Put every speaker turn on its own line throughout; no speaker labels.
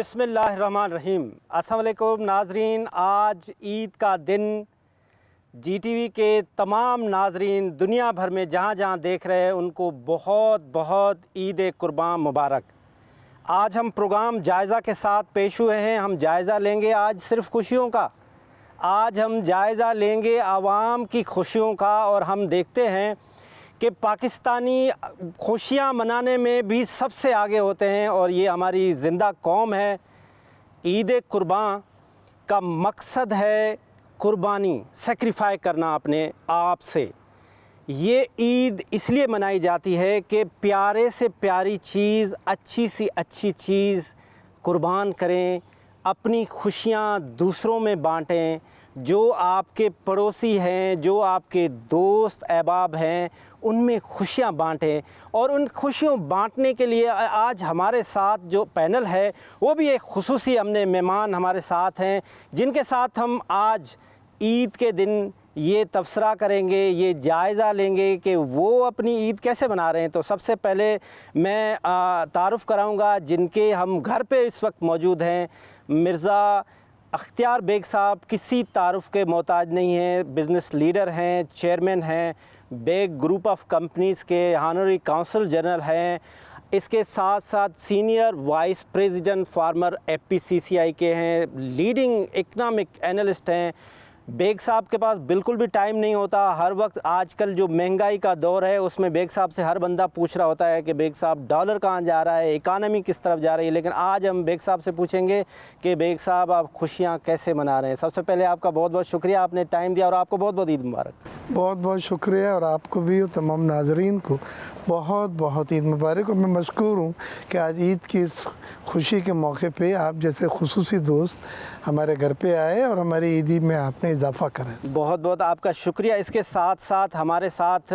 बिस्मिल्लाहिर्रहमानिर्रहीम। अस्सलाम वालेकुम नाजरीन, आज ईद का दिन GTV के तमाम नाजरीन दुनिया भर में जहाँ जहाँ देख रहे हैं उनको बहुत बहुत ईद कुर्बान मुबारक। आज हम प्रोग्राम जायज़ा के साथ पेश हुए हैं। हम जायज़ा लेंगे आज सिर्फ़ खुशियों का। आज हम जायज़ा लेंगे आवाम की खुशियों का, और हम देखते हैं कि पाकिस्तानी खुशियाँ मनाने में भी सबसे आगे होते हैं, और ये हमारी ज़िंदा कौम है। ईद कुर्बान का मकसद है कुर्बानी, सेक्रीफाई करना अपने आप से। ये ईद इसलिए मनाई जाती है कि प्यारे से प्यारी चीज़, अच्छी सी अच्छी चीज़ कुर्बान करें, अपनी खुशियाँ दूसरों में बाँटें। जो आपके पड़ोसी हैं, जो आपके दोस्त अहबाब हैं, उनमें खुशियाँ बाँटें। और उन खुशियों बाँटने के लिए आज हमारे साथ जो पैनल है वो भी एक खुसूसी हमने मेहमान हमारे साथ हैं, जिनके साथ हम आज ईद के दिन ये तबसरा करेंगे, ये जायज़ा लेंगे कि वो अपनी ईद कैसे मना रहे हैं। तो सबसे पहले मैं तारुफ़ कराऊंगा जिनके हम घर पे इस वक्त मौजूद हैं। मिर्ज़ा अख्तियार बेग साहब किसी तारुफ़ के मोहताज नहीं हैं, बिज़नेस लीडर हैं, चेयरमैन हैं, बेग ग्रुप ऑफ कंपनीज़ के ऑनररी काउंसिल जनरल हैं। इसके साथ साथ senior vice president farmer FPCCI के हैं, लीडिंग इकनॉमिक एनालिस्ट हैं। बेग साहब के पास बिल्कुल भी टाइम नहीं होता। हर वक्त आजकल जो महंगाई का दौर है उसमें बेग साहब से हर बंदा पूछ रहा होता है कि बेग साहब डॉलर कहाँ जा रहा है, इकानमी किस तरफ जा रही है। लेकिन आज हम बेग साहब से पूछेंगे कि बेग साहब आप खुशियाँ कैसे मना रहे हैं। सबसे पहले आपका बहुत बहुत शुक्रिया, आपने टाइम दिया, और आपको बहुत बहुत ईद मुबारक।
बहुत बहुत शुक्रिया, और आपको भी और तमाम नाजरीन को बहुत बहुत ईद मुबारक। और मैं मशकूर हूँ कि आज ईद की इस खुशी के मौके पे आप जैसे खुसूसी दोस्त हमारे घर पे आए और हमारी ईदी में आपने इजाफ़ा करा।
बहुत बहुत आपका शुक्रिया। इसके साथ साथ हमारे साथ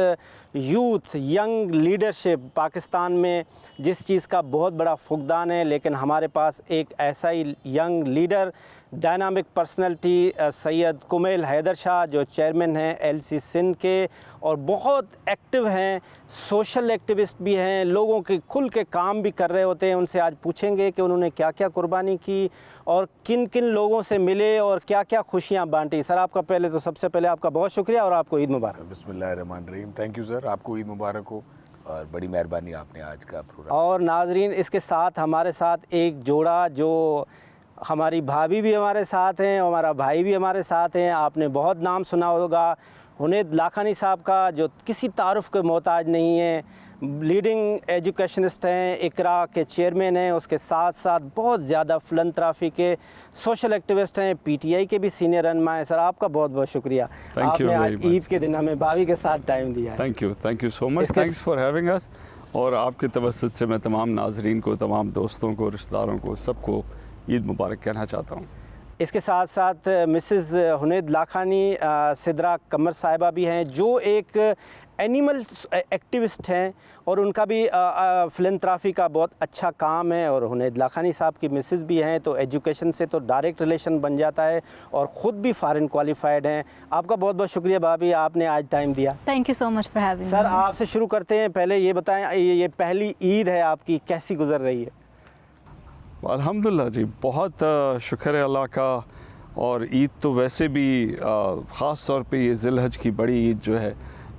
यूथ, यंग लीडरशिप, पाकिस्तान में जिस चीज़ का बहुत बड़ा फुकदान है, लेकिन हमारे पास एक ऐसा ही young leader, dynamic personality Syed Kumail Haider Shah, जो चेयरमैन हैं LC सिंध के, और बहुत एक्टिव हैं, सोशल एक्टिविस्ट भी हैं, लोगों के खुल के काम भी कर रहे होते हैं। उनसे आज पूछेंगे कि उन्होंने क्या क्या कुर्बानी की और किन किन लोगों से मिले और क्या क्या खुशियाँ बांटी। सर आपका पहले तो सबसे पहले आपका बहुत शुक्रिया और आपको ईद मुबारक।
बिस्मिल्लाहिर्रहमानिर्रहीम। थैंक यू सर, आपको ईद मुबारक हो और बड़ी मेहरबानी आपने आज का प्रोग्राम।
और नाजरीन, इसके साथ हमारे साथ एक जोड़ा, जो हमारी भाभी भी हमारे साथ हैं, हमारा भाई भी हमारे साथ हैं। आपने बहुत नाम सुना होगा हुनैद लाखानी साहब का, जो किसी तारुफ़ के मोहताज नहीं है, लीडिंग एजुकेशनिस्ट हैं, इकरा के चेयरमैन हैं। उसके साथ साथ बहुत ज़्यादा फिलंथ्रॉफी के सोशल एक्टिविस्ट हैं, PTI के भी सीनियर रहनुमा हैं। सर आपका बहुत बहुत शुक्रिया, आपने आज ईद के दिन हमें भाभी के साथ टाइम दिया है।
Thank you so much, thanks for having us. और आपके तवस्सुत से मैं तमाम नाजरीन को, तमाम दोस्तों को, रिश्तेदारों को, सबको ईद मुबारक कहना चाहता हूँ।
इसके साथ साथ मिसेस हुनैद लाखानी सिद्रा कमर साहिबा भी हैं, जो एक एनिमल एक्टिविस्ट हैं, और उनका भी फिलंथ्रॉफी का बहुत अच्छा काम है। और हुनैद लाखानी साहब की मिसेस भी हैं, तो एजुकेशन से तो डायरेक्ट रिलेशन बन जाता है, और ख़ुद भी फ़ॉरेन क्वालिफाइड हैं। आपका बहुत बहुत शुक्रिया भाभी, आपने आज टाइम दिया।
Thank you so much for having.
Sir आपसे शुरू करते हैं। पहले ये बताएं, ये पहली ईद है आपकी, कैसी गुजर रही है?
अल्हम्दुलिल्लाह जी, बहुत शुक्र है अल्लाह का। और ईद तो वैसे भी ख़ास तौर पे ये ज़िलहज की बड़ी ईद जो है,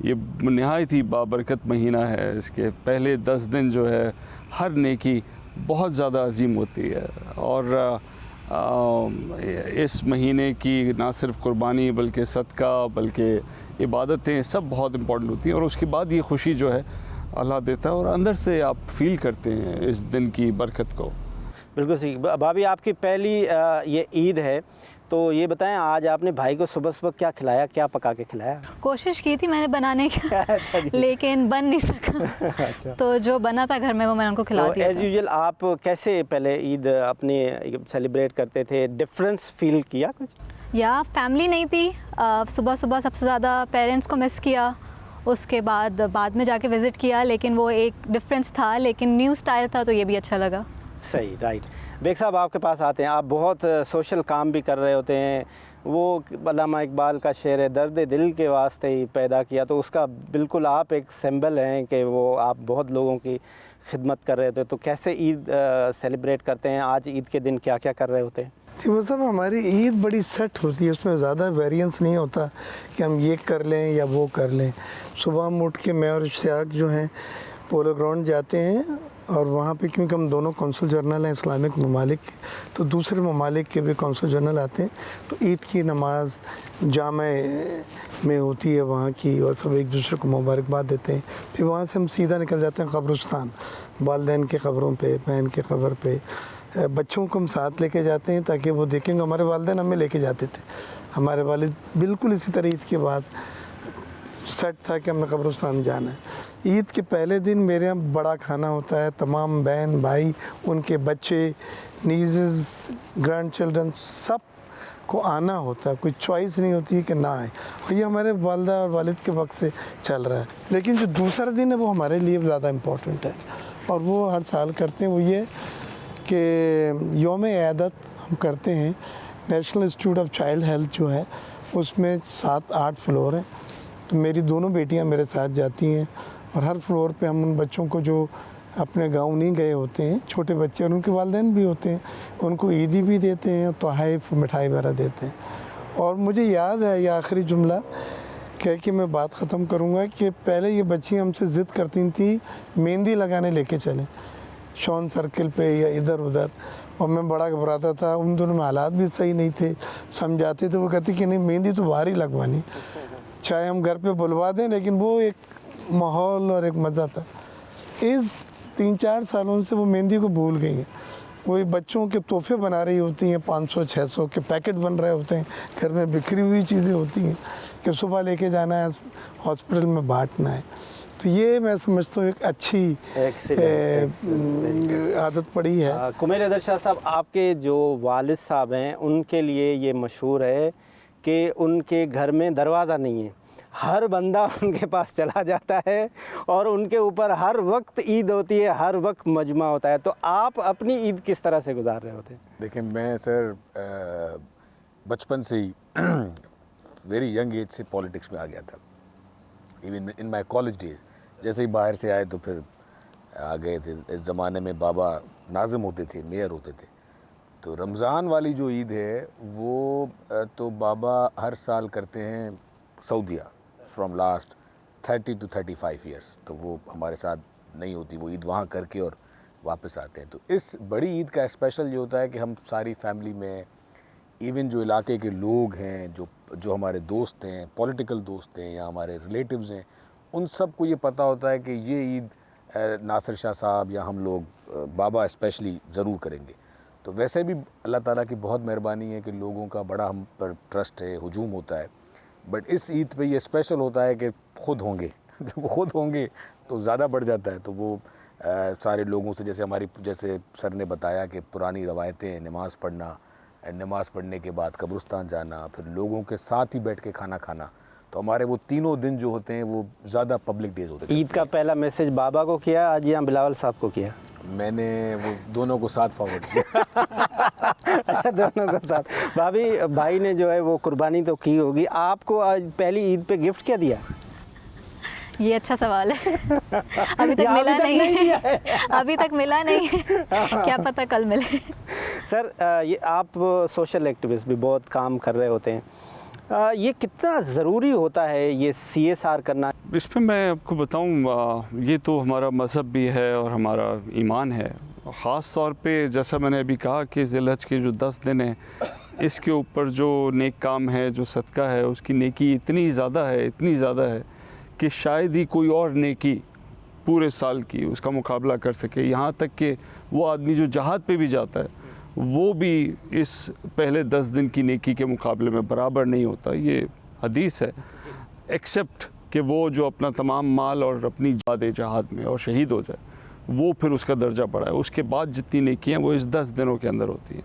ये नहायत ही बाबरकत महीना है। इसके पहले 10 दिन जो है हर नेकी बहुत ज़्यादा अजीम होती है। और इस महीने की ना सिर्फ कुर्बानी बल्कि सदका, बल्कि इबादतें सब बहुत इम्पोर्टेंट होती हैं। और उसके बाद ये खुशी जो है अल्लाह देता है, और अंदर से आप फ़ील करते हैं इस दिन की बरकत को।
बिल्कुल सही। भाभी आपकी पहली ये ईद है, तो ये बताएं आज आपने भाई को सुबह सुबह क्या खिलाया, क्या पका के खिलाया?
कोशिश की थी मैंने बनाने की
अच्छा
लेकिन बन नहीं सका।
अच्छा।
तो जो बना था घर में वो मैंने उनको खिला दिया।
एज़ यूजुअल आप कैसे पहले ईद अपनी सेलिब्रेट करते थे? डिफरेंस फील किया कुछ?
या फैमिली नहीं थी, सुबह सुबह सबसे ज़्यादा पेरेंट्स को मिस किया, उसके बाद में जाके विज़िट किया, लेकिन वो एक डिफरेंस था, लेकिन न्यू स्टाइल था तो ये भी अच्छा लगा।
सही, राइट। बेग साहब आपके पास आते हैं, आप बहुत सोशल काम भी कर रहे होते हैं। वो अल्लामा इकबाल का शेर है, दर्द दिल के वास्ते ही पैदा किया, तो उसका बिल्कुल आप एक सिंबल हैं कि वो आप बहुत लोगों की खिदमत कर रहे थे। तो कैसे ईद सेलिब्रेट करते हैं? आज ईद के दिन क्या क्या कर रहे होते हैं?
जी वो सब हमारी ईद बड़ी सेट होती है, उसमें ज़्यादा वेरिएंस नहीं होता कि हम ये कर लें या वो कर लें। सुबह हम उठ के मैं और इश्तियाक जो हैं पोलो ग्राउंड जाते हैं, और वहाँ पे क्योंकि हम दोनों कौंसल जनरल हैं इस्लामिक ममालिक के, तो दूसरे ममालिक के भी कौंसल जनरल आते हैं। तो ईद की नमाज जामे में होती है वहाँ की, और सब एक दूसरे को मुबारकबाद देते हैं। फिर वहाँ से हम सीधा निकल जाते हैं कब्रिस्तान, वालिदैन के कब्रों पे, बहन के कब्र पे। बच्चों को हम साथ लेके जाते हैं ताकि वो देखेंगे हमारे वालिदैन हमें लेके जाते थे। हमारे वालिद बिल्कुल इसी तरह ईद के बाद सेट था कि हमने कब्रिस्तान जाना है। ईद के पहले दिन मेरे यहाँ बड़ा खाना होता है, तमाम बहन भाई, उनके बच्चे, नीजेस, ग्रैंड चिल्ड्रन, सब को आना होता है, कोई चॉइस नहीं होती है कि ना आए। और ये हमारे वालदा और वालिद के वक्त से चल रहा है। लेकिन जो दूसरा दिन है वो हमारे लिए ज़्यादा इम्पोर्टेंट है, और वो हर साल करते हैं। वो ये कि यौम इयादत हम करते हैं। National institute of child health जो है उसमें 7-8 फ्लोर हैं, तो मेरी दोनों बेटियां मेरे साथ जाती हैं, और हर फ्लोर पे हम उन बच्चों को जो अपने गांव नहीं गए होते हैं, छोटे बच्चे और उनके वालिदैन भी होते हैं, उनको ईदी भी देते हैं, तोहफ़ मिठाई वगैरह देते हैं। और मुझे याद है ये आखिरी जुमला कह के मैं बात ख़त्म करूँगा कि पहले ये बच्ची हमसे ज़िद करती थी मेहंदी लगाने लेके चलें शॉन सर्किल पे या इधर उधर, और मैं बड़ा घबराता था। उन दोनों में हालात भी सही नहीं थे, समझाते थे, वो कहती कि नहीं मेहंदी तो बाहर ही लगवानी, चाहे हम घर पे बुलवा दें, लेकिन वो एक माहौल और एक मज़ा था। इस 3-4 सालों से वो मेहंदी को भूल गई हैं। वो बच्चों के तोहफे बना रही होती हैं, 500-600 के पैकेट बन रहे होते हैं, घर में बिखरी हुई चीज़ें होती हैं कि सुबह लेके जाना है, हॉस्पिटल में बांटना है। तो ये मैं समझता हूँ एक अच्छी आदत पड़ी है।
कुमेर हैदर शाह साहब, आपके जो वालिद साहब हैं उनके लिए ये मशहूर है कि उनके घर में दरवाज़ा नहीं है, हर बंदा उनके पास चला जाता है, और उनके ऊपर हर वक्त ईद होती है, हर वक्त मजमा होता है। तो आप अपनी ईद किस तरह से गुजार रहे होते हैं?
देखिए मैं सर बचपन से ही वेरी यंग एज से पॉलिटिक्स में आ गया था। Even in my college days, जैसे ही बाहर से आए तो फिर आ गए थे। इस ज़माने में बाबा नाज़िम होते थे, मेयर होते थे। तो रमज़ान वाली जो ईद है वो तो बाबा हर साल करते हैं सऊदीया, फ्रॉम लास्ट 30 to 35 ईयर्स। तो वो हमारे साथ नहीं होती, वो ईद वहाँ करके और वापस आते हैं। तो इस बड़ी ईद का स्पेशल ये होता है कि हम सारी फैमिली में, इवन जो इलाके के लोग हैं, जो हमारे दोस्त हैं, पॉलिटिकल दोस्त हैं या हमारे रिलेटिव्स हैं, उन सब को ये पता होता है कि ये ईद नासिर शाह साहब या हम लोग बाबा स्पेशली ज़रूर करेंगे। तो वैसे भी अल्लाह ताला की बहुत मेहरबानी है कि लोगों का बड़ा हम पर ट्रस्ट है, हुजूम होता है। बट इस ईद पे ये स्पेशल होता है कि खुद होंगे जब खुद होंगे तो ज़्यादा बढ़ जाता है। तो वो सारे लोगों से, जैसे सर ने बताया कि पुरानी रवायतें, नमाज़ पढ़ना, नमाज़ पढ़ने के बाद कब्रिस्तान जाना, फिर लोगों के साथ ही बैठ के खाना खाना, तो हमारे वो तीनों दिन जो होते हैं वो ज़्यादा पब्लिक डेज होते हैं।
ईद का पहला मैसेज बाबा को किया आज या बिलावल साहब को किया?
मैंने वो दोनों को साथ फॉरवर्ड किया।
अच्छा, दोनों को साथ। भाई ने जो है वो कुर्बानी तो की होगी, आपको आज पहली ईद पे गिफ्ट क्या दिया?
ये अच्छा सवाल है। अभी तक मिला नहीं है। अभी तक मिला नहीं है, क्या पता कल मिले।
सर, ये आप सोशल एक्टिविस्ट भी बहुत काम कर रहे होते हैं, ये कितना ज़रूरी होता है ये CSR करना?
इसमें मैं आपको बताऊं, ये तो हमारा मज़हब भी है और हमारा ईमान है। ख़ास तौर पे जैसा मैंने अभी कहा कि ज़िलहज के जो 10 दिन हैं, इसके ऊपर जो नेक काम है, जो सदका है, उसकी नेकी इतनी ज़्यादा है कि शायद ही कोई और नेकी पूरे साल की उसका मुकाबला कर सके। यहाँ तक कि वो आदमी जो जहाद पे भी जाता है वो भी इस पहले 10 दिन की नेकी के मुकाबले में बराबर नहीं होता। ये हदीस है, एक्सेप्ट कि वो जो अपना तमाम माल और अपनी जान दे जहाद में और शहीद हो जाए, वो फिर उसका दर्जा बढ़ा है। उसके बाद जितनी नेकियां वो इस 10 दिनों के अंदर होती हैं।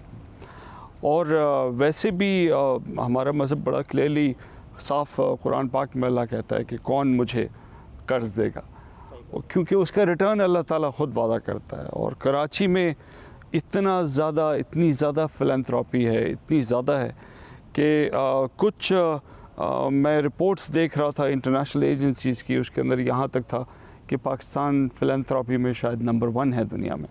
और वैसे भी हमारा मज़हब बड़ा क्लियरली साफ कुरान पाक में अल्लाह कहता है कि कौन मुझे कर्ज़ देगा, क्योंकि उसका रिटर्न अल्लाह ताला ख़ुद वादा करता है। और कराची में इतनी ज़्यादा फिलैंथ्रोपी है, इतनी ज़्यादा है कि कुछ मैं रिपोर्ट्स देख रहा था इंटरनेशनल एजेंसीज़ की, उसके अंदर यहाँ तक था कि पाकिस्तान फिलैंथ्रोपी में शायद नंबर 1 है दुनिया में।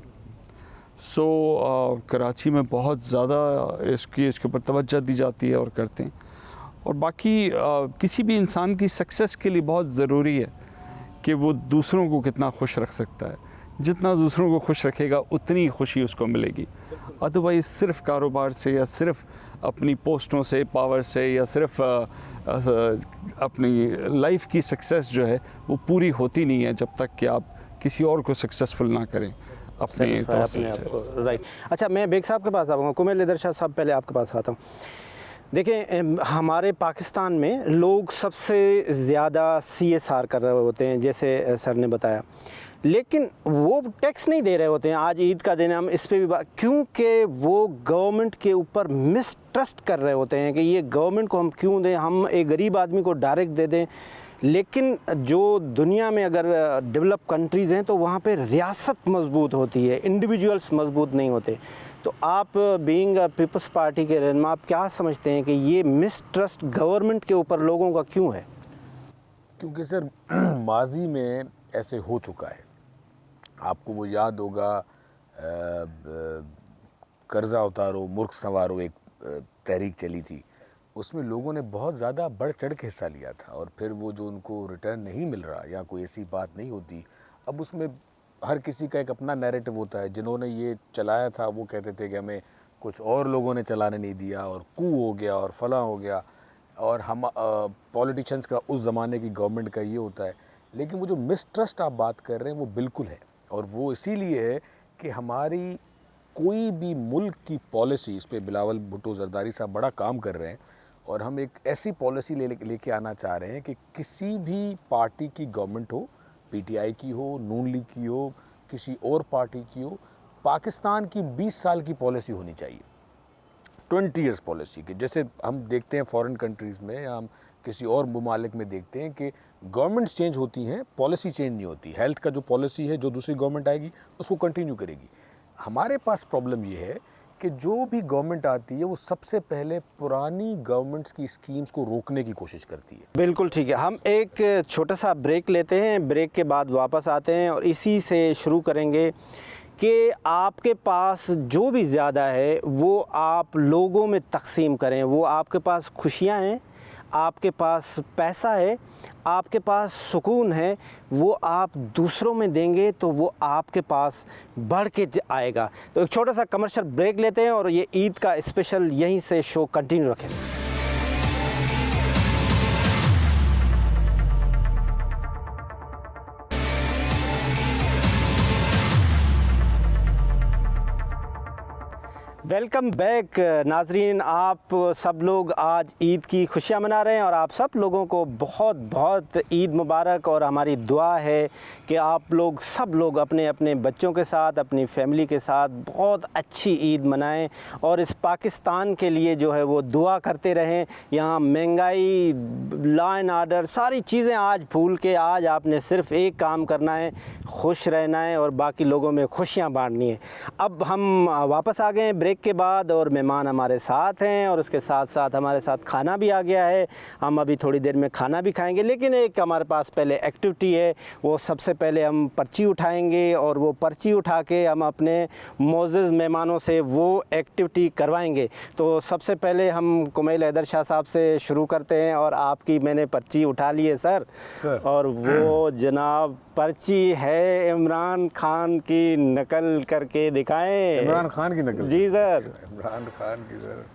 कराची में बहुत ज़्यादा इसके ऊपर तवज्जो दी जाती है और करते हैं। और बाकी किसी भी इंसान की सक्सेस के लिए बहुत ज़रूरी है कि वो दूसरों को कितना खुश रख सकता है। जितना दूसरों को खुश रखेगा उतनी खुशी उसको मिलेगी। अदरवाइज़ सिर्फ कारोबार से या सिर्फ अपनी पोस्टों से, पावर से, या सिर्फ अपनी लाइफ की सक्सेस जो है वो पूरी होती नहीं है जब तक कि आप किसी और को सक्सेसफुल ना करें अपने तवज्जुह से।
राइट। अच्छा, मैं बेग साहब के पास आऊँगा। कुमैल हैदर शाह साहब, पहले आपके पास आता हूँ। देखें, हमारे पाकिस्तान में लोग सबसे ज़्यादा CSR कर रहे होते हैं, जैसे सर ने बताया, लेकिन वो टैक्स नहीं दे रहे होते हैं। आज ईद का दिन हम इस पे भी क्योंकि वो गवर्नमेंट के ऊपर मिसट्रस्ट कर रहे होते हैं कि ये गवर्नमेंट को हम क्यों दें, हम एक गरीब आदमी को डायरेक्ट दे दें। लेकिन जो दुनिया में अगर डेवलप कंट्रीज़ हैं तो वहाँ पे रियासत मजबूत होती है, इंडिविजुअल्स मजबूत नहीं होते। तो आप बीइंग पीपल्स पार्टी के रहनुमा, आप क्या समझते हैं कि ये मिसट्रस्ट गवर्नमेंट के ऊपर लोगों का क्यों है?
क्योंकि सर माजी में ऐसे हो चुका है। आपको वो याद होगा, कर्जा उतारो मुल्क संवारो एक तहरीक चली थी, उसमें लोगों ने बहुत ज़्यादा बढ़ चढ़ के हिस्सा लिया था। और फिर वो जो उनको रिटर्न नहीं मिल रहा या कोई ऐसी बात नहीं होती, अब उसमें हर किसी का एक अपना नैरेटिव होता है। जिन्होंने ये चलाया था वो कहते थे कि हमें कुछ और लोगों ने चलाने नहीं दिया और कू हो गया और फलां हो गया, और हम पॉलिटिशियंस का उस ज़माने की गवर्नमेंट का ये होता है। लेकिन वो जो मिसट्रस्ट आप बात कर रहे हैं वो बिल्कुल है, और वो इसीलिए है कि हमारी कोई भी मुल्क की पॉलिसी, इस पर बिलावल भुट्टो जरदारी साहब बड़ा काम कर रहे हैं, और हम एक ऐसी पॉलिसी लेके आना चाह रहे हैं कि किसी भी पार्टी की गवर्नमेंट हो, PTI की हो, नून लीग की हो, किसी और पार्टी की हो, पाकिस्तान की 20 साल की पॉलिसी होनी चाहिए, 20 ईयर्स पॉलिसी की। जैसे हम देखते हैं फॉरेन कंट्रीज़ में या हम किसी और ममालिक में देखते हैं कि गवर्नमेंट्स चेंज होती हैं, पॉलिसी चेंज नहीं होती। हेल्थ का जो पॉलिसी है, जो दूसरी गवर्नमेंट आएगी उसको कंटिन्यू करेगी। हमारे पास प्रॉब्लम ये है कि जो भी गवर्नमेंट आती है वो सबसे पहले पुरानी गवर्नमेंट्स की स्कीम्स को रोकने की कोशिश करती है।
बिल्कुल ठीक है। हम एक छोटा सा ब्रेक लेते हैं, ब्रेक के बाद वापस आते हैं और इसी से शुरू करेंगे कि आपके पास जो भी ज़्यादा है वो आप लोगों में तकसीम करें। वो आपके पास खुशियाँ हैं, आपके पास पैसा है, आपके पास सुकून है, वो आप दूसरों में देंगे तो वो आपके पास बढ़ के आएगा। तो एक छोटा सा कमर्शियल ब्रेक लेते हैं और ये ईद का स्पेशल यहीं से शो कंटिन्यू रखें। वेलकम बैक नाजरीन। आप सब लोग आज ईद की खुशियाँ मना रहे हैं और आप सब लोगों को बहुत बहुत ईद मुबारक। और हमारी दुआ है कि आप लोग सब लोग अपने अपने बच्चों के साथ, अपनी फैमिली के साथ बहुत अच्छी ईद मनाएं और इस पाकिस्तान के लिए जो है वो दुआ करते रहें। यहाँ महंगाई, लॉ एंड आर्डर, सारी चीज़ें आज भूल के आज आपने सिर्फ एक काम करना है, खुश रहना है और बाकी लोगों में खुशियाँ बांटनी है। अब हम वापस आ गए हैं ब्रेक के बाद और मेहमान हमारे साथ हैं और उसके साथ साथ हमारे साथ खाना भी आ गया है। हम अभी थोड़ी देर में खाना भी खाएंगे, लेकिन एक हमारे पास पहले एक्टिविटी है। वो सबसे पहले हम पर्ची उठाएंगे और वो पर्ची उठा के हम अपने मोअज़्ज़ज़ मेहमानों से वो एक्टिविटी करवाएंगे। तो सबसे पहले हम कुमैल हैदर शाह साहब से शुरू करते हैं और आपकी मैंने पर्ची उठा ली है सर, और वो जनाब पर्ची है इमरान खान की नकल करके दिखाएं।
इमरान खान की नकल?
जी सर।
इमरान खान की सर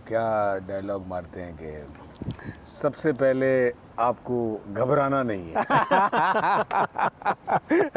क्या डायलॉग मारते हैं कि सबसे पहले आपको घबराना नहीं है।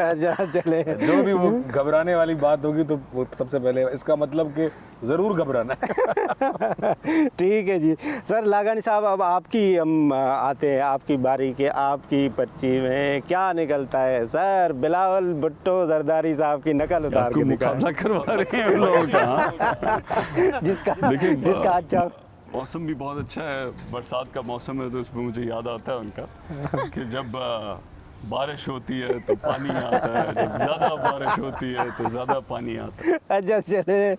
अच्छा चले,
जो भी वो घबराने वाली बात होगी तो वो सबसे पहले, इसका मतलब कि ज़रूर घबराना है।
ठीक है जी। सर लागानी साहब, अब आपकी हम आते हैं, आपकी बारी के आपकी पर्ची में क्या निकलता है? सर बिलावल भुट्टो जरदारी साहब की नकल उतार के
मुकाबला करवा रहे हैं लोग का।
जिसका अच्छा
मौसम भी बहुत अच्छा है, बरसात का मौसम है, तो उसमें मुझे याद आता है उनका कि जब बारिश होती है तो पानी आता है, जब ज़्यादा बारिश होती है तो ज़्यादा पानी आता है।
अच्छा चले,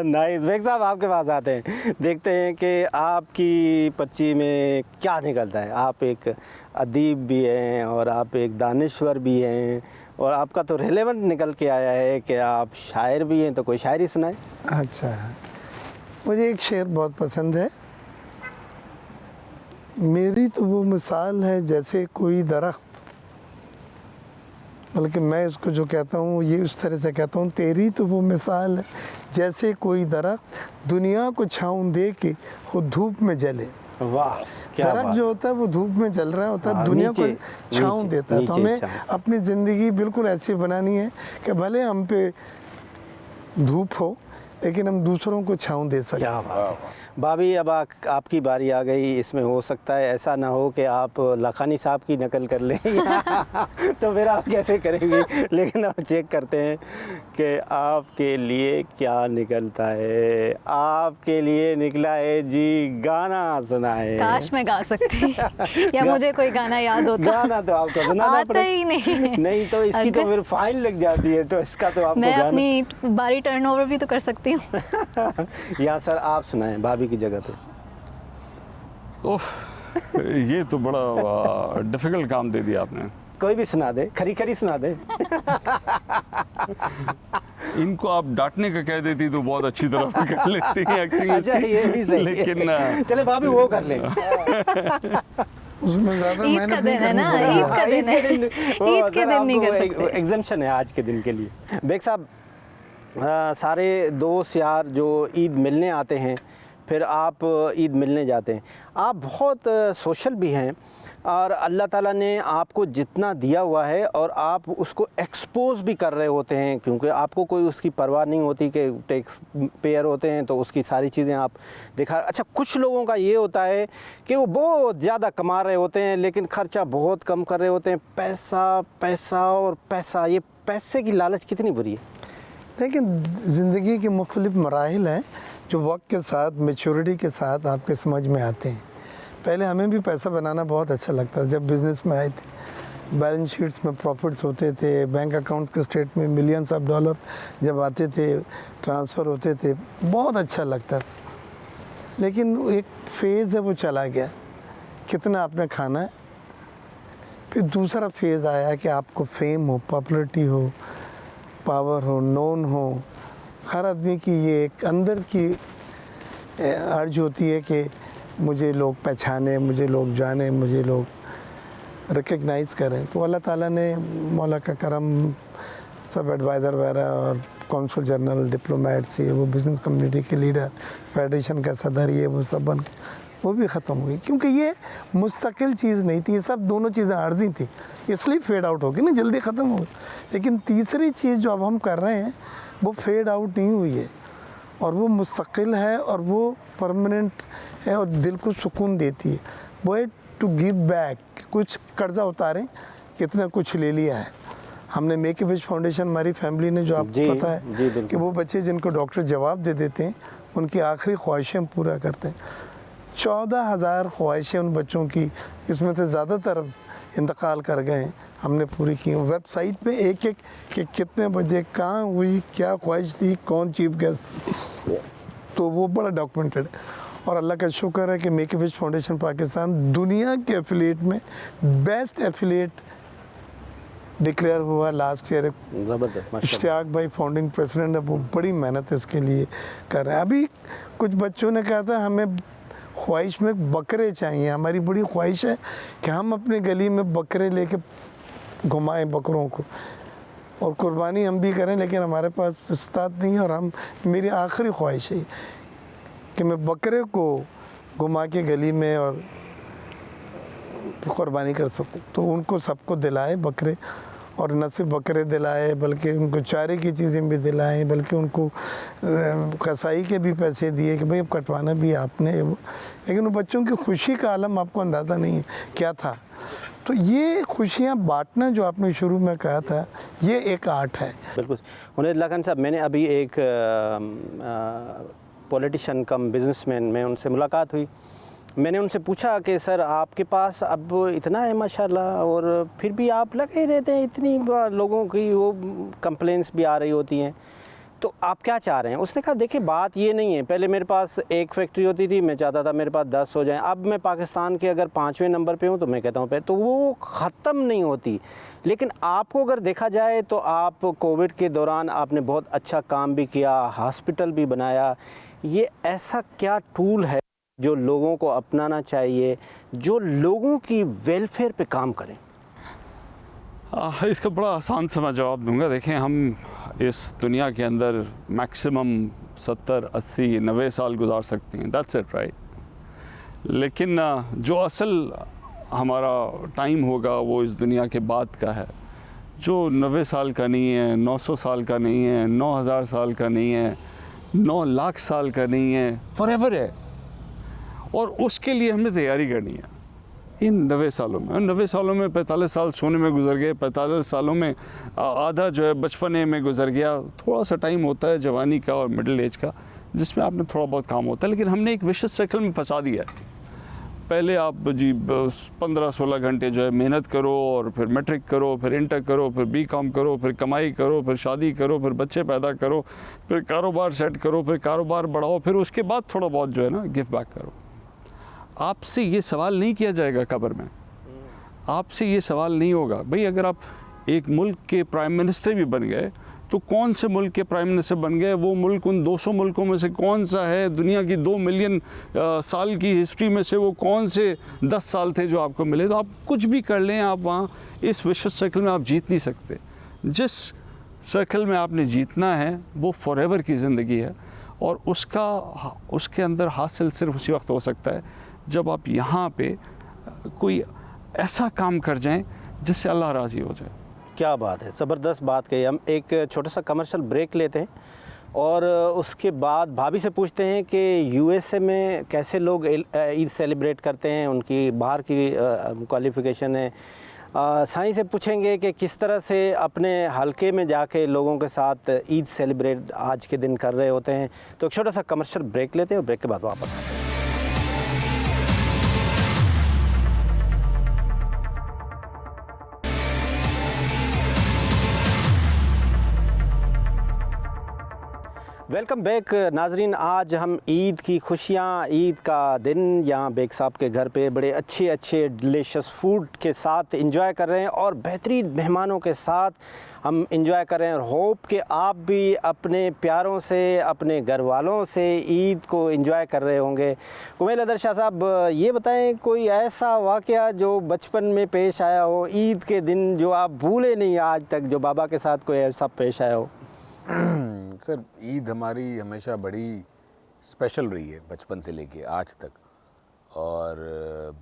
नाइस। बेग साहब आपके पास आते हैं, देखते हैं कि आपकी पर्ची में क्या निकलता है। आप एक अदीब भी हैं और आप एक दानिश्वर भी हैं, और आपका तो रिलेवेंट निकल के आया है कि आप शायर भी हैं, तो कोई शायरी सुनाए।
अच्छा, मुझे एक शेर बहुत पसंद है। मेरी तो वो मिसाल है जैसे कोई दरख्त, बल्कि मैं इसको जो कहता हूँ ये उस तरह से कहता हूँ, तेरी तो वो मिसाल है जैसे कोई दरख्त दुनिया को छाँव दे के खुद धूप में जले।
वाह, क्या
दरख्त
बात।
जो होता है वो धूप में जल रहा होता है,
हाँ,
दुनिया को
नीचे-
छाँव
नीचे-
देता है। तो
नीचे
हमें
छाँव।
अपनी ज़िंदगी बिल्कुल ऐसी बनानी है कि भले हम पे धूप हो लेकिन हम दूसरों को छाँव दे सकें।
क्या बात है। भाभी, अब आपकी बारी आ गई। इसमें हो सकता है ऐसा ना हो कि आप लखानी साहब की नकल कर लें तो फिर आप कैसे करेंगे, लेकिन अब चेक करते हैं कि आपके लिए क्या निकलता है। आपके लिए निकला है जी गाना सुनाए।
काश मैं गा सकती या मुझे कोई गाना याद होता।
गाना तो आपको सुनाना
आता ही नहीं।
नहीं तो इसकी तो
अगर-
फिर फाइन लग जाती है, तो इसका तो आपको
मैं
गाना
अपनी बारी टर्न ओवर भी तो कर सकती हूँ।
या सर आप सुनाएं भाभी की जगह पे।
ओह, ये तो बड़ा डिफ़िकल्ट काम दे दिया आपने।
कोई भी सुना दे, खरी खरी सुना दे।
इनको आप डांटने का कह देती तो बहुत अच्छी तरह कर लेती हैं एक्टिंग
अच्छा, ये भी सही है।
लेकिन
चले भाभी वो कर लें।
उसमें ज़्यादा
ईद का
मेहनत
दिन
नहीं
है
करनी
ना,
पड़ेगी।
ईद का
ईद
दिन है।
के दिन वो
ईद के
सर
दिन नहीं
आपको
कर सकते।
एग्जाम्पशन है आज के दिन के लिए। बेग साहब, सारे दोस्त यार जो ईद मिलने आते हैं, फिर आप ईद मिलने जाते हैं। आप बहुत सोशल भी हैं और अल्लाह ताला ने आपको जितना दिया हुआ है और आप उसको एक्सपोज भी कर रहे होते हैं, क्योंकि आपको कोई उसकी परवाह नहीं होती कि टैक्स पेयर होते हैं तो उसकी सारी चीज़ें आप दिखा। अच्छा, कुछ लोगों का ये होता है कि वो बहुत ज़्यादा कमा रहे होते हैं लेकिन ख़र्चा बहुत कम कर रहे होते हैं। पैसा पैसा और पैसा, ये पैसे की लालच कितनी बुरी है।
लेकिन ज़िंदगी के मुख्तलिफ मराहिल हैं जो वक्त के साथ मैच्योरिटी के साथ आपके समझ में आते हैं। पहले हमें भी पैसा बनाना बहुत अच्छा लगता था। जब बिज़नेस में आए थे, बैलेंस शीट्स में प्रॉफिट्स होते थे, बैंक अकाउंट्स के स्टेट में मिलियंस ऑफ डॉलर जब आते थे, ट्रांसफ़र होते थे, बहुत अच्छा लगता था। लेकिन एक फ़ेज़ है वो चला गया, कितना आपने खाना है। फिर दूसरा फेज़ आया कि आपको फेम हो, पॉपुलरिटी हो, पावर हो, नोन हो। हर आदमी की ये एक अंदर की अर्ज होती है कि मुझे लोग पहचाने, मुझे लोग जाने, मुझे लोग रिकग्नाइज़ करें। तो अल्लाह ताला ने मौला का करम, सब एडवाइज़र वगैरह और कौंसल जनरल, डिप्लोमेट्स, ये वो बिज़नेस कम्युनिटी के लीडर, फेडरेशन का सदर, ये वो सब बन, वो भी ख़त्म हो गई। क्योंकि ये मुस्तकिल चीज़ नहीं थी, ये सब दोनों चीज़ें आर्जी थी, इसलिए फेड आउट हो गई ना, जल्दी ख़त्म हो गई। लेकिन तीसरी चीज़ जो अब हम कर रहे हैं वो फेड आउट नहीं हुई है और वो मुस्तकिल है और वो परमानेंट है और दिल को सुकून देती है। वो है टू गिव बैक। कुछ कर्जा उतारें, कितना कुछ ले लिया है हमने। मेक ए विश फाउंडेशन हमारी फैमिली ने, जो आपको
जी,
पता
जी,
है
बिल्कुल।
कि वो बच्चे जिनको डॉक्टर जवाब दे देते हैं उनकी आखिरी ख्वाहिशें हम पूरा करते हैं। 14,000 ख्वाहिशें उन बच्चों की, इसमें से ज़्यादातर इंतकाल कर गए हैं, हमने पूरी की। वेबसाइट पे एक एक कि कितने बजे कहाँ हुई, क्या ख्वाहिश थी, कौन चीफ गेस्ट थी, तो वो बड़ा डॉक्यूमेंटेड है। और अल्लाह का शुक्र है कि make a wish foundation Pakistan दुनिया के एफिलिएट में बेस्ट एफिलिएट डिक्लेयर हुआ लास्ट ईयर।
ज़बरदस्त, माशाल्लाह।
इश्तियाक भाई फाउंडिंग प्रेसिडेंट है, वो बड़ी मेहनत इसके लिए कर रहे हैं। अभी कुछ बच्चों ने कहा था हमें ख्वाहिश में बकरे चाहिए। हमारी बड़ी ख्वाहिश है कि हम अपने गली में बकरे लेके घुमाएं बकरों को, और कुर्बानी हम भी करें, लेकिन हमारे पास इस्तात नहीं है। और हम, मेरी आखिरी ख्वाहिश है कि मैं बकरे को घुमा के गली में और कुर्बानी कर सकूं। तो उनको सबको दिलाए बकरे, और न सिर्फ बकरे दिलाए बल्कि उनको चारे की चीज़ें भी दिलाएं, बल्कि उनको कसाई के भी पैसे दिए कि भाई अब कटवाना भी आपने वो। लेकिन वो बच्चों की खुशी का आलम आपको अंदाज़ा नहीं है क्या था। तो ये खुशियाँ बांटना जो आपने शुरू में कहा था, ये एक आर्ट है।
बिल्कुल। उन्हें खान साहब, मैंने अभी एक पॉलिटिशियन कम बिजनेसमैन में उनसे मुलाकात हुई, मैंने उनसे पूछा कि सर आपके पास अब इतना है माशाल्लाह, और फिर भी आप लगे ही रहते हैं, इतनी लोगों की वो कंप्लेंट्स भी आ रही होती हैं, तो आप क्या चाह रहे हैं? उसने कहा देखिए बात ये नहीं है, पहले मेरे पास एक फैक्ट्री होती थी, मैं चाहता था मेरे पास 10 हो जाएं, अब मैं पाकिस्तान के अगर 5वें नंबर पे हूँ तो मैं कहता हूँ तो वो ख़त्म नहीं होती। लेकिन आपको अगर देखा जाए तो आप कोविड के दौरान आपने बहुत अच्छा काम भी किया, हॉस्पिटल भी बनाया। ये ऐसा क्या टूल है जो लोगों को अपनाना चाहिए, जो लोगों की वेलफेयर पे काम करें?
इसका बड़ा आसान सा मैं जवाब दूंगा। देखें, हम इस दुनिया के अंदर मैक्सिमम 70, 80, 90 साल गुजार सकते हैं, दैट्स इट, राइट। लेकिन जो असल हमारा टाइम होगा वो इस दुनिया के बाद का है, जो 90 साल का नहीं है, 900 साल का नहीं है, 9000 साल का नहीं है, 9 लाख साल का नहीं है, फॉरएवर है। और उसके लिए हमने तैयारी करनी है इन 90 सालों में। 90 सालों में 45 साल सोने में गुजर गए, 45 सालों में आधा जो है बचपने में गुजर गया। थोड़ा सा टाइम होता है जवानी का और मिडिल एज का जिसमें आपने थोड़ा बहुत काम होता है, लेकिन हमने एक विशेष साइकिल में फंसा दिया है। पहले आप जी 15-16 घंटे जो है मेहनत करो, और फिर मैट्रिक करो, फिर इंटर करो, फिर बीकॉम करो, फिर कमाई करो, फिर शादी करो, फिर बच्चे पैदा करो, फिर कारोबार सेट करो, फिर कारोबार बढ़ाओ, फिर उसके बाद थोड़ा बहुत जो है ना गिव बैक करो। आपसे ये सवाल नहीं किया जाएगा कब्र में, आपसे ये सवाल नहीं होगा भाई अगर आप एक मुल्क के प्राइम मिनिस्टर भी बन गए तो कौन से मुल्क के प्राइम मिनिस्टर बन गए, वो मुल्क उन 200 मुल्कों में से कौन सा है, दुनिया की 2 मिलियन साल की हिस्ट्री में से वो कौन से 10 साल थे जो आपको मिले। तो आप कुछ भी कर लें, आप वहाँ इस विश्व सर्कल में आप जीत नहीं सकते। जिस सर्कल में आपने जीतना है वो फॉरएवर की ज़िंदगी है, और उसके अंदर हासिल सिर्फ उसी वक्त हो सकता है जब आप यहाँ पे कोई ऐसा काम कर जाएं जिससे अल्लाह राज़ी हो जाए।
क्या बात है, ज़बरदस्त बात कही। हम एक छोटा सा कमर्शियल ब्रेक लेते हैं और उसके बाद भाभी से पूछते हैं कि यूएसए में कैसे लोग ईद सेलिब्रेट करते हैं, उनकी बाहर की क्वालिफ़िकेशन है। साईं से पूछेंगे कि किस तरह से अपने हलके में जाके लोगों के साथ ईद सेलिब्रेट आज के दिन कर रहे होते हैं। तो एक छोटा सा कमर्शियल ब्रेक लेते हैं और ब्रेक के बाद वापस आते हैं। वेलकम बैक नाजरीन। आज हम ईद की खुशियाँ, ईद का दिन यहाँ बेग साहब के घर पे बड़े अच्छे अच्छे डिलीशियस फूड के साथ एंजॉय कर रहे हैं और बेहतरीन मेहमानों के साथ हम एंजॉय कर रहे हैं। और होप कि आप भी अपने प्यारों से, अपने घर वालों से ईद को एंजॉय कर रहे होंगे। कुमैल अदर शाह साहब, ये बताएं कोई ऐसा वाक़या जो बचपन में पेश आया हो ईद के दिन जो आप भूले नहीं आज तक, जो बाबा के साथ कोई ऐसा पेश आया हो?
सर, ईद हमारी हमेशा बड़ी स्पेशल रही है बचपन से लेके आज तक। और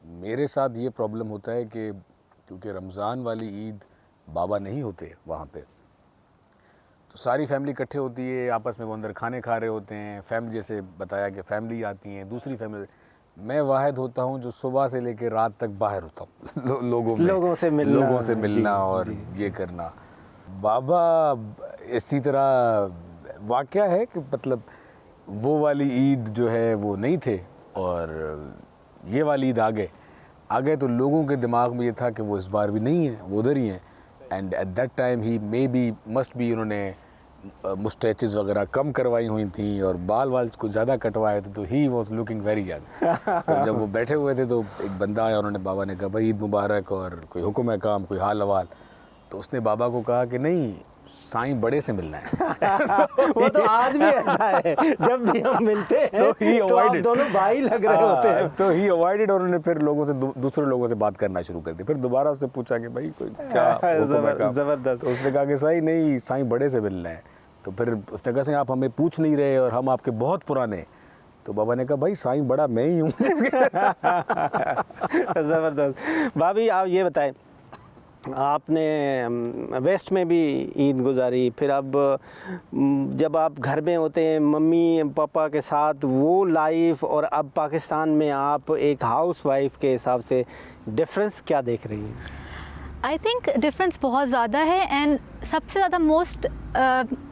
मेरे साथ ये प्रॉब्लम होता है कि क्योंकि रमज़ान वाली ईद बाबा नहीं होते वहाँ पे, तो सारी फैमिली इकट्ठे होती है, आपस में वो अंदर खाने खा रहे होते हैं। फैमिली, जैसे बताया कि फैमिली आती हैं, दूसरी फैमिली। मैं वाहिद होता हूँ जो सुबह से लेके रात तक बाहर होता हूँ लोगों से मिलना और ये करना। बाबा इसी तरह वाक़या है कि मतलब वो वाली ईद जो है वो नहीं थे और ये वाली ईद आ गए तो लोगों के दिमाग में ये था कि वो इस बार भी नहीं है, वो उधर ही हैं। And at that time he must be उन्होंने मुस्टैचेस वगैरह कम करवाई हुई थी और बाल को ज़्यादा कटवाए थे, तो he was looking very young. तो जब वो बैठे हुए थे तो एक बंदा आया, उन्होंने बाबा ने कहा भाई ईद मुबारक और कोई हुक्म है काम, कोई हाल अवाल। तो उसने बाबा को कहा कि नहीं, साईं बड़े से मिलना है।
वो तो आज भी ऐसा है, जब भी हम मिलते हैं तो आप दोनों भाई लग रहे होते हैं।
तो ही अवॉइडेड और उन्होंने फिर लोगों से दूसरे लोगों से बात करना शुरू कर दी। फिर दोबारा उससे पूछा कि भाई कोई क्या
ज़बरदस्त।
तो उसने कहा कि साईं नहीं, साईं बड़े से मिलना है। तो फिर उसने कहा साईं आप हमें पूछ नहीं रहे और हम आपके बहुत पुराने। तो बाबा ने कहा भाई साईं बड़ा मैं ही हूँ।
ज़बरदस्त। भाभी आप ये बताएं, आपने वेस्ट में भी ईद गुजारी, फिर अब जब आप घर में होते हैं मम्मी पापा के साथ वो लाइफ, और अब पाकिस्तान में आप एक हाउस वाइफ के हिसाब से डिफरेंस क्या देख रही हैं?
आई थिंक डिफरेंस बहुत ज़्यादा है। एंड सबसे ज़्यादा मोस्ट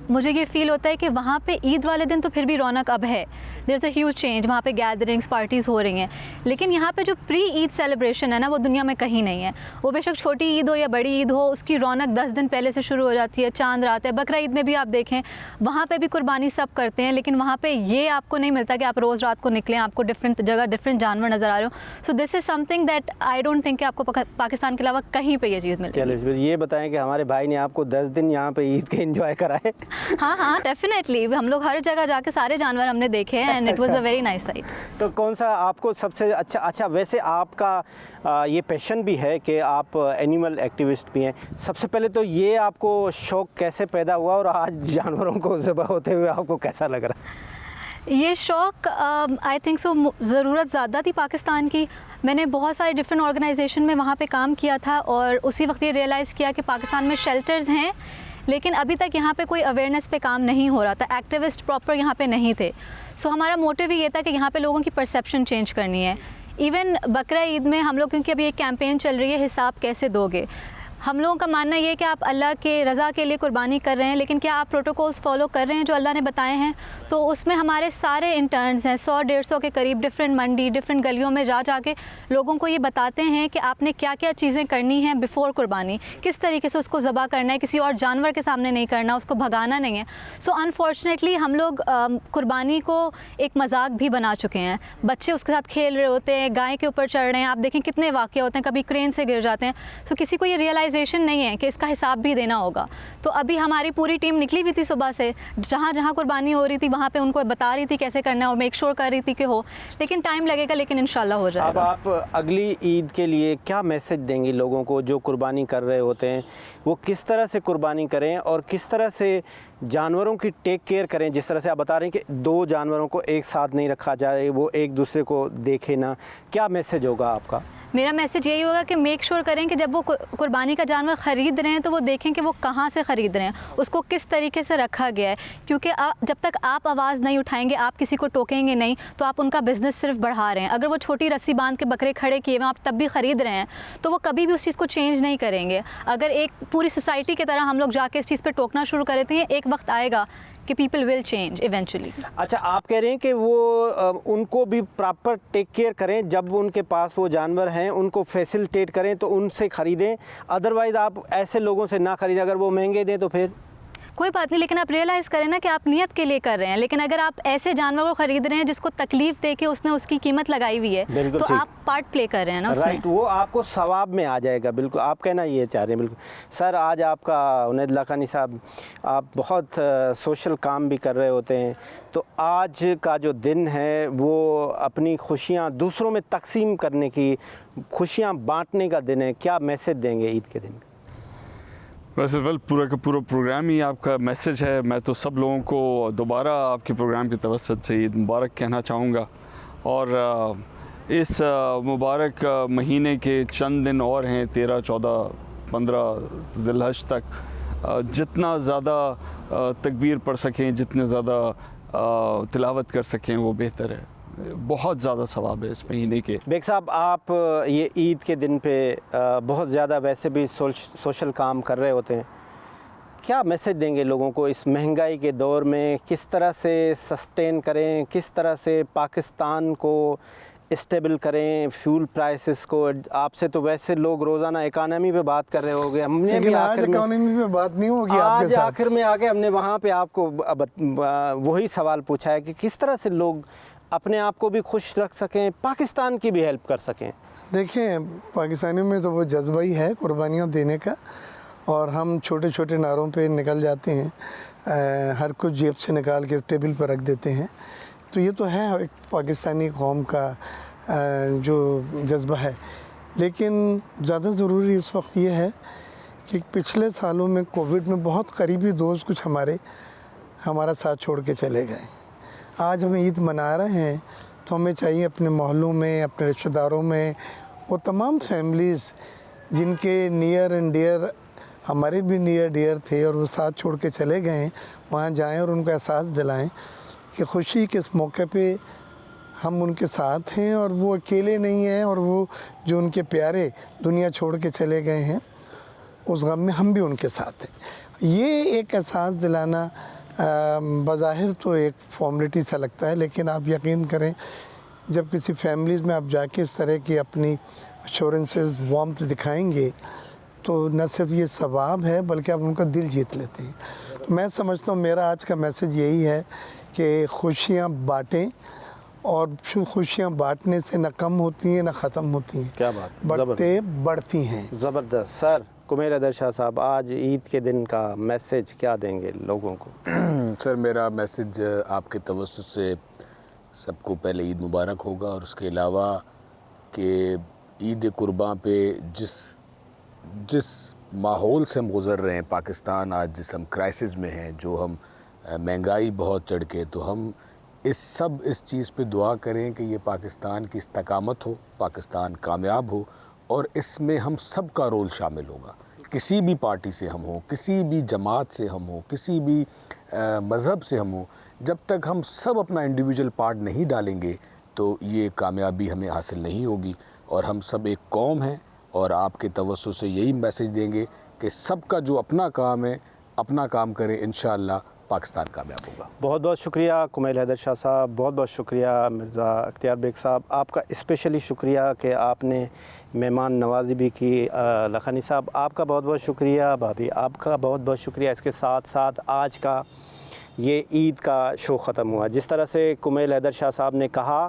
मुझे ये फ़ील होता है कि वहाँ पे ईद वाले दिन तो फिर भी रौनक अब है, there is a huge change, वहाँ पे गैदरिंग्स पार्टीज़ हो रही हैं, लेकिन यहाँ पे जो प्री ईद सेलिब्रेशन है ना वो दुनिया में कहीं नहीं है। वो बेशक छोटी ईद हो या बड़ी ईद हो, उसकी रौनक 10 दिन पहले से शुरू हो जाती है, चांद रात है। बकरा ईद में भी आप देखें वहाँ पे भी कुर्बानी सब करते हैं, लेकिन वहाँ पे ये आपको नहीं मिलता कि आप रोज़ रात को निकलें, आपको डिफरेंट जगह डिफरेंट जानवर नज़र आ रहे हो। So this is something that I don't think कि आपको पाकिस्तान के अलावा कहीं पे ये चीज़ मिलती है।
चलिए ये बताएं कि हमारे भाई ने आपको 10 दिन यहाँ पे ईद के एंजॉय कराए।
हाँ डेफिनेटली, हम लोग हर जगह जाके सारे जानवर हमने देखे हैं and it was a very nice site.
तो कौन सा आपको सबसे अच्छा वैसे आपका ये पैशन भी है कि आप एनिमल एक्टिविस्ट भी हैं, सबसे पहले तो ये आपको शौक़ कैसे पैदा हुआ और आज जानवरों को ज़िबा होते हुए आपको कैसा लग रहा है?
ये शौक़ आई थिंक सो ज़रूरत ज़्यादा थी पाकिस्तान की। मैंने बहुत सारे डिफरेंट ऑर्गेनाइजेशन में वहाँ पे काम किया था और उसी वक्त ये रियलाइज़ किया कि पाकिस्तान में शेल्टर्स हैं लेकिन अभी तक यहाँ पे कोई अवेयरनेस पे काम नहीं हो रहा था, एक्टिविस्ट प्रॉपर यहाँ पे नहीं थे। सो हमारा मोटिव ही ये था कि यहाँ पे लोगों की परसेप्शन चेंज करनी है। इवन बकरा ईद में हम लोग, क्योंकि अभी एक कैंपेन चल रही है हिसाब कैसे दोगे, हम लोगों का मानना ये है कि आप अल्लाह के रज़ा के लिए कुर्बानी कर रहे हैं, लेकिन क्या आप प्रोटोकॉल्स फॉलो कर रहे हैं जो अल्लाह ने बताए हैं? तो उसमें हमारे सारे इंटर्न्स हैं 100-150 के करीब, डिफरेंट मंडी डिफरेंट गलियों में जा के लोगों को ये बताते हैं कि आपने क्या क्या चीज़ें करनी हैं बिफ़ोर कुर्बानी, किस तरीके से उसको ज़बह करना है, किसी और जानवर के सामने नहीं करना, उसको भगाना नहीं है। सो अनफॉर्चुनेटली हम लोग कुर्बानी को एक मजाक भी बना चुके हैं। बच्चे उसके साथ खेल रहे होते हैं, गाय के ऊपर चढ़ रहे हैं, आप देखें कितने वाक़े होते हैं, कभी क्रेन से गिर जाते हैं। तो किसी को ये रियलाइजेशन नहीं है कि इसका हिसाब भी देना होगा। तो अभी हमारी पूरी टीम निकली हुई थी सुबह से, जहाँ जहाँ कुर्बानी हो रही थी वहाँ पे उनको बता रही थी कैसे करना है और मेक श्योर कर रही थी कि हो, लेकिन टाइम लगेगा, लेकिन इंशाल्लाह हो जाएगा।
अब आप अगली ईद के लिए क्या मैसेज देंगी लोगों को जो कुर्बानी कर रहे होते हैं, वो किस तरह से कुर्बानी करें और किस तरह से जानवरों की टेक केयर करें? जिस तरह से आप बता रहे हैं कि 2 जानवरों को एक साथ नहीं रखा जाए, वो एक दूसरे को देखे ना, क्या मैसेज होगा आपका?
मेरा मैसेज यही होगा कि मेक श्योर करें कि जब वो कुर्बानी का जानवर ख़रीद रहे हैं तो वो देखें कि वो कहाँ से ख़रीद रहे हैं, उसको किस तरीके से रखा गया है, क्योंकि जब तक आप आवाज़ नहीं उठाएंगे, आप किसी को टोकेंगे नहीं, तो आप उनका बिज़नेस सिर्फ बढ़ा रहे हैं। अगर वो छोटी रस्सी बांध के बकरे खड़े किए हुए आप तब भी ख़रीद रहे हैं तो वो कभी भी उस चीज़ को चेंज नहीं करेंगे। अगर एक पूरी सोसाइटी की तरह हम लोग जाके इस चीज़ पर टोकना शुरू कर देते हैं, एक वक्त आएगा कि पीपल विल चेंज इवेंचुअली।
अच्छा, आप कह रहे हैं कि वो उनको भी प्रॉपर टेक केयर करें, जब उनके पास वो जानवर हैं उनको फैसिलिटेट करें तो उनसे ख़रीदें, अदरवाइज़ आप ऐसे लोगों से ना ख़रीदें। अगर वो महंगे दें तो फिर
कोई बात नहीं, लेकिन आप रियलाइज़ करें ना कि आप नियत के लिए कर रहे हैं। लेकिन अगर आप ऐसे जानवर को ख़रीद रहे हैं जिसको तकलीफ़ दे के उसने उसकी कीमत लगाई हुई है, तो आप पार्ट प्ले कर रहे हैं ना उसमें।
राइट, वो आपको सवाब में आ जाएगा। बिल्कुल, आप कहना ये चाह रहे हैं। बिल्कुल सर, आज आपका उनैद लाखानी साहब, आप बहुत सोशल काम भी कर रहे होते हैं, तो आज का जो दिन है वो अपनी खुशियाँ दूसरों में तकसीम करने की, खुशियाँ बाँटने का दिन है। क्या मैसेज देंगे ईद के दिन?
वैसे पूरा का पूरा प्रोग्राम ही आपका मैसेज है। मैं तो सब लोगों को दोबारा आपके प्रोग्राम की तवस्सुत से ईद मुबारक कहना चाहूँगा और इस मुबारक महीने के चंद दिन और हैं, 13, 14, 15 ज़िलहज तक, जितना ज़्यादा तकबीर पढ़ सकें, जितने ज़्यादा तिलावत कर सकें वो बेहतर है। बहुत ज़्यादा सवाब है इस महीने के।
बेग साहब, आप ये ईद के दिन पे बहुत ज़्यादा वैसे भी सोशल काम कर रहे होते हैं, क्या मैसेज देंगे लोगों को इस महंगाई के दौर में? किस तरह से सस्टेन करें, किस तरह से पाकिस्तान को स्टेबल करें, फ्यूल प्राइसेस को? आपसे तो वैसे लोग रोज़ाना इकानमी पे बात कर रहे होंगे, हमने भी
आज इकानमी पे बात नहीं होगी
आज आखिर में आके हमने वहाँ पे आपको वही सवाल पूछा है कि किस तरह से लोग अपने आप को भी खुश रख सकें, पाकिस्तान की भी हेल्प कर सकें।
देखिए, पाकिस्तानियों में तो वो जज्बा ही है कुर्बानियाँ देने का, और हम छोटे छोटे नारों पे निकल जाते हैं, हर कुछ जेब से निकाल के टेबल पर रख देते हैं। तो ये तो है एक पाकिस्तानी कौम का जो जज्बा है। लेकिन ज़्यादा ज़रूरी इस वक्त ये है कि पिछले सालों में कोविड में बहुत करीबी दोस्त कुछ हमारा साथ छोड़ के चले गए। आज हम ईद मना रहे हैं तो हमें चाहिए अपने मोहल्लों में, अपने रिश्तेदारों में, वो तमाम फैमिलीज़ जिनके नियर एंड डियर, हमारे भी नियर डियर थे और वो साथ छोड़ के चले गए हैं, वहाँ जाएं और उनको एहसास दिलाएं कि खुशी के इस मौके पे हम उनके साथ हैं और वो अकेले नहीं हैं, और वो जो उनके प्यारे दुनिया छोड़ के चले गए हैं उस गम में हम भी उनके साथ हैं। ये एक एहसास दिलाना बज़ाहिर तो एक फॉर्मेलिटी सा लगता है, लेकिन आप यकीन करें जब किसी फैमिलीज़ में आप जाके इस तरह की अपनी अश्योरेंसेस वार्मथ दिखाएंगे तो न सिर्फ ये सवाब है बल्कि आप उनका दिल जीत लेते हैं। मैं समझता हूँ मेरा आज का मैसेज यही है कि खुशियाँ बाँटें, और खुशियाँ बांटने से न कम होती हैं न ख़त्म होती हैं,
क्या बात,
बढ़ते बढ़ती हैं।
ज़बरदस्त। सर कुमैल हैदर शाह साहब, आज ईद के दिन का मैसेज क्या देंगे लोगों को?
सर मेरा मैसेज आपके तवज्जुह से सबको पहले ईद मुबारक होगा, और उसके अलावा कि ईद कुर्बां पे जिस माहौल से हम गुज़र रहे हैं, पाकिस्तान आज जिस हम क्राइसिस में हैं, जो हम महंगाई बहुत चढ़ के, तो हम इस चीज़ पे दुआ करें कि ये पाकिस्तान की इस्तकामत हो, पाकिस्तान कामयाब हो, और इसमें हम सब का रोल शामिल होगा। किसी भी पार्टी से हम हो, किसी भी जमात से हम हो, किसी भी मज़हब से हम हो, जब तक हम सब अपना इंडिविजुअल पार्ट नहीं डालेंगे तो ये कामयाबी हमें हासिल नहीं होगी। और हम सब एक कौम हैं, और आपके तवज्जुह से यही मैसेज देंगे कि सबका जो अपना काम है अपना काम करें, इंशाअल्लाह पाकिस्तान कामयाब होगा।
बहुत बहुत शुक्रिया कुमैल हैदर शाह साहब, बहुत बहुत शुक्रिया मिर्ज़ा अख्तियार बेग साहब, आपका स्पेशली शुक्रिया कि आपने मेहमान नवाजी भी की। लखानी साहब आपका बहुत बहुत शुक्रिया, भाभी आपका बहुत बहुत शुक्रिया। इसके साथ साथ आज का ये ईद का शो ख़त्म हुआ। जिस तरह से कुमैल हैदर शाह साहब ने कहा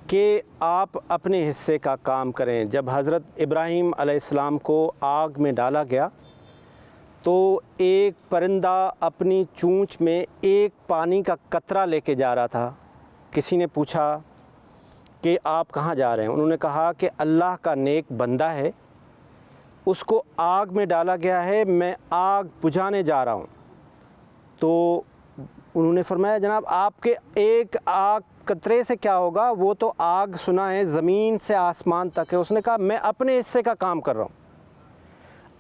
कि आप अपने हिस्से का काम करें। जब हज़रत इब्राहीम अलैहिस्सलाम को आग में डाला गया तो एक परिंदा अपनी चोंच में एक पानी का कतरा लेके जा रहा था। किसी ने पूछा कि आप कहाँ जा रहे हैं? उन्होंने कहा कि अल्लाह का नेक बंदा है, उसको आग में डाला गया है, मैं आग बुझाने जा रहा हूँ। तो उन्होंने फरमाया जनाब आपके एक आग कतरे से क्या होगा, वो तो आग सुना है ज़मीन से आसमान तक है। उसने कहा मैं अपने हिस्से का काम कर रहा हूँ।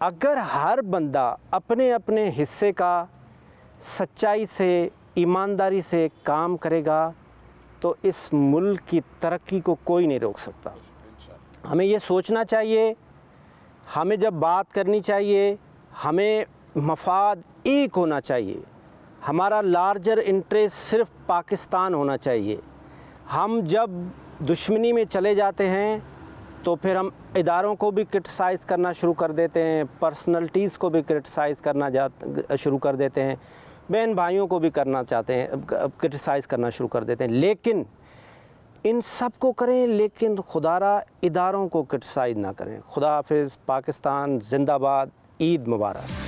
अगर हर बंदा अपने अपने हिस्से का सच्चाई से, ईमानदारी से काम करेगा तो इस मुल्क की तरक्की को कोई नहीं रोक सकता। हमें ये सोचना चाहिए, हमें जब बात करनी चाहिए, हमें मफाद एक होना चाहिए। हमारा लार्जर इंटरेस्ट सिर्फ पाकिस्तान होना चाहिए। हम जब दुश्मनी में चले जाते हैं तो फिर हम इदारों को भी क्रिटिसाइज़ करना शुरू कर देते हैं, पर्सनैलिटीज़ को भी क्रिटिसाइज़ करना शुरू कर देते हैं, बहन भाइयों को भी करना चाहते हैं, क्रिटिसाइज़ करना शुरू कर देते हैं। लेकिन इन सब को करें, लेकिन खुदारा इदारों को क्रिटिसाइज़ ना करें। खुदा हाफिज़। पाकिस्तान जिंदाबाद। ईद मुबारक।